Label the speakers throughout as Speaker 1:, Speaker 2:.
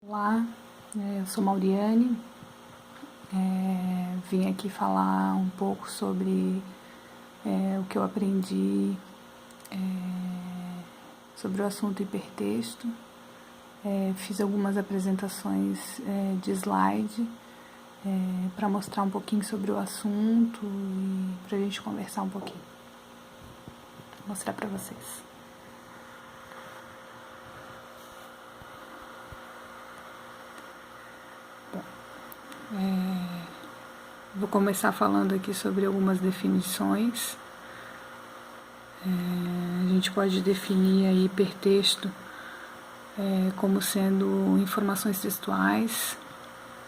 Speaker 1: Olá, eu sou Mauriane, vim aqui falar um pouco sobre o que eu aprendi sobre o assunto hipertexto. Fiz algumas apresentações de slide para mostrar um pouquinho sobre o assunto e para a gente conversar um pouquinho. Vou mostrar para vocês. Vou começar falando aqui sobre algumas definições. A gente pode definir aí hipertexto como sendo informações textuais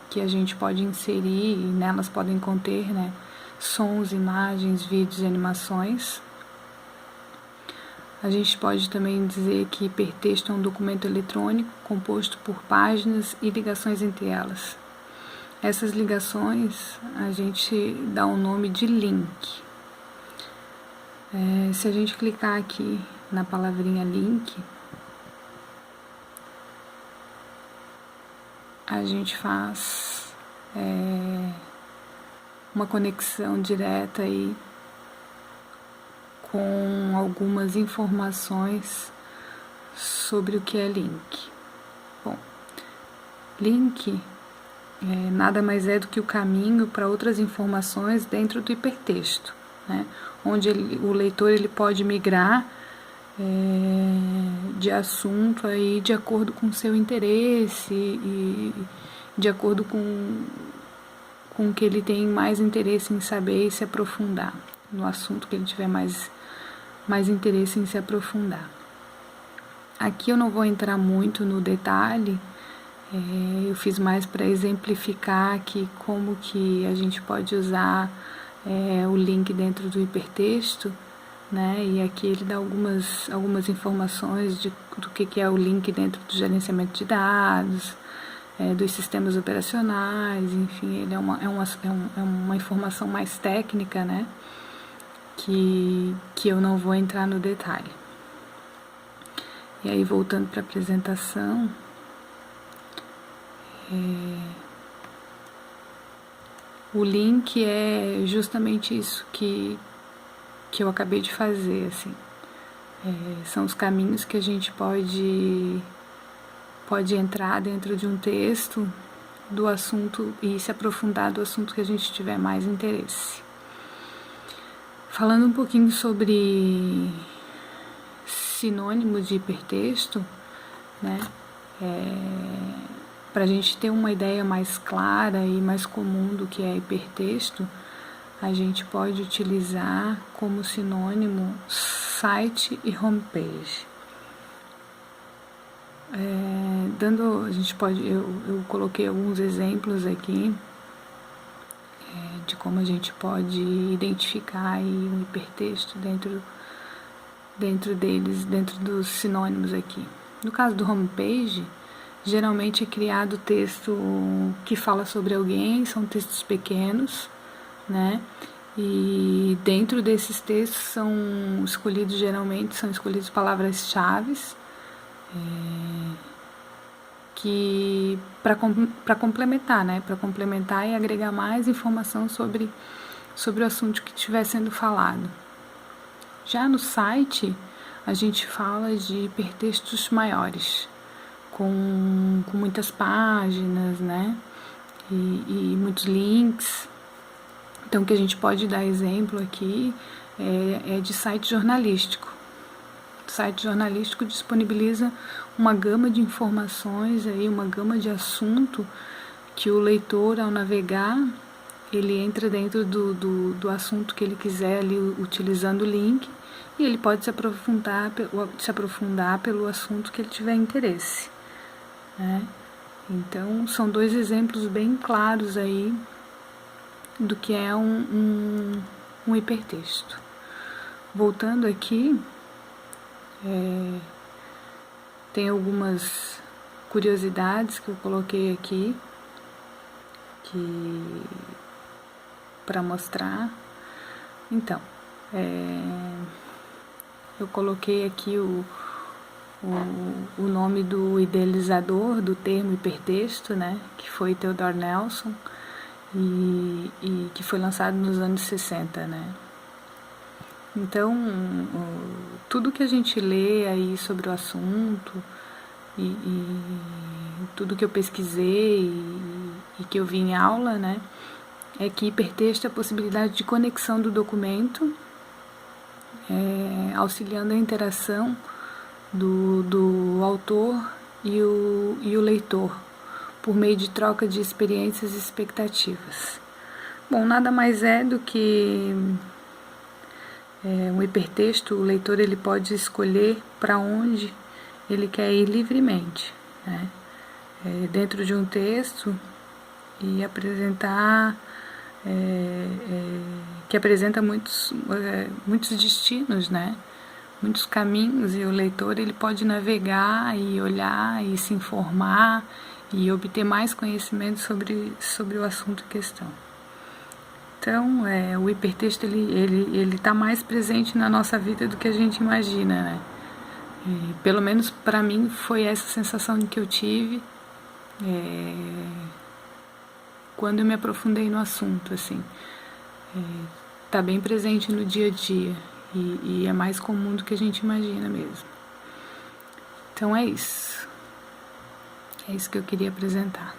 Speaker 1: que a gente pode inserir e nelas podem conter, sons, imagens, vídeos e animações. A gente pode também dizer que hipertexto é um documento eletrônico composto por páginas e ligações entre elas. Essas ligações a gente dá o nome de link. Se a gente clicar aqui na palavrinha link, a gente faz uma conexão direta aí com algumas informações sobre o que é link. Bom, link nada mais é do que o caminho para outras informações dentro do hipertexto, onde o leitor ele pode migrar de assunto aí de acordo com o seu interesse e de acordo com o que ele tem mais interesse em saber e se aprofundar no assunto que ele tiver mais interesse em se aprofundar. Aqui eu não vou entrar muito no detalhe. Eu fiz mais para exemplificar aqui como que a gente pode usar o link dentro do hipertexto, e aqui ele dá algumas informações do que é o link dentro do gerenciamento de dados, dos sistemas operacionais, enfim, ele é uma informação mais técnica, que eu não vou entrar no detalhe. E aí, voltando para a apresentação, o link é justamente isso que eu acabei de fazer, assim. São os caminhos que a gente pode entrar dentro de um texto do assunto e se aprofundar do assunto que a gente tiver mais interesse. Falando um pouquinho sobre sinônimos de hipertexto, para a gente ter uma ideia mais clara e mais comum do que é hipertexto, a gente pode utilizar como sinônimo site e homepage. Eu coloquei alguns exemplos aqui de como a gente pode identificar aí um hipertexto dentro dos sinônimos aqui. No caso do homepage, geralmente é criado texto que fala sobre alguém, são textos pequenos, e dentro desses textos são escolhidos palavras-chave que para complementar, para complementar e agregar mais informação sobre o assunto que estiver sendo falado. Já no site, a gente fala de hipertextos maiores, com muitas páginas, e muitos links. Então, o que a gente pode dar exemplo aqui é de site jornalístico. O site jornalístico disponibiliza uma gama de informações, uma gama de assunto que o leitor, ao navegar, ele entra dentro do assunto que ele quiser ali, utilizando o link, e ele pode se aprofundar pelo assunto que ele tiver interesse. Então, são dois exemplos bem claros aí do que é um hipertexto. Voltando aqui, tem algumas curiosidades que eu coloquei aqui para mostrar. Então, eu coloquei aqui o nome do idealizador do termo hipertexto, né, que foi Theodore Nelson, e que foi lançado nos anos 60, né. Então, tudo que a gente lê aí sobre o assunto, e tudo que eu pesquisei e que eu vi em aula, né, é que hipertexto é a possibilidade de conexão do documento, auxiliando a interação do autor e o leitor, por meio de troca de experiências e expectativas. Bom, nada mais é do que um hipertexto. O leitor ele pode escolher para onde ele quer ir livremente, né? Dentro de um texto, e apresentar que apresenta muitos destinos, né? Muitos caminhos, e o leitor ele pode navegar e olhar e se informar e obter mais conhecimento sobre o assunto em questão. Então, o hipertexto ele está mais presente na nossa vida do que a gente imagina, né? E, pelo menos para mim foi essa sensação que eu tive quando eu me aprofundei no assunto, assim. Está bem presente no dia a dia e é mais comum do que a gente imagina mesmo. Então é isso que eu queria apresentar.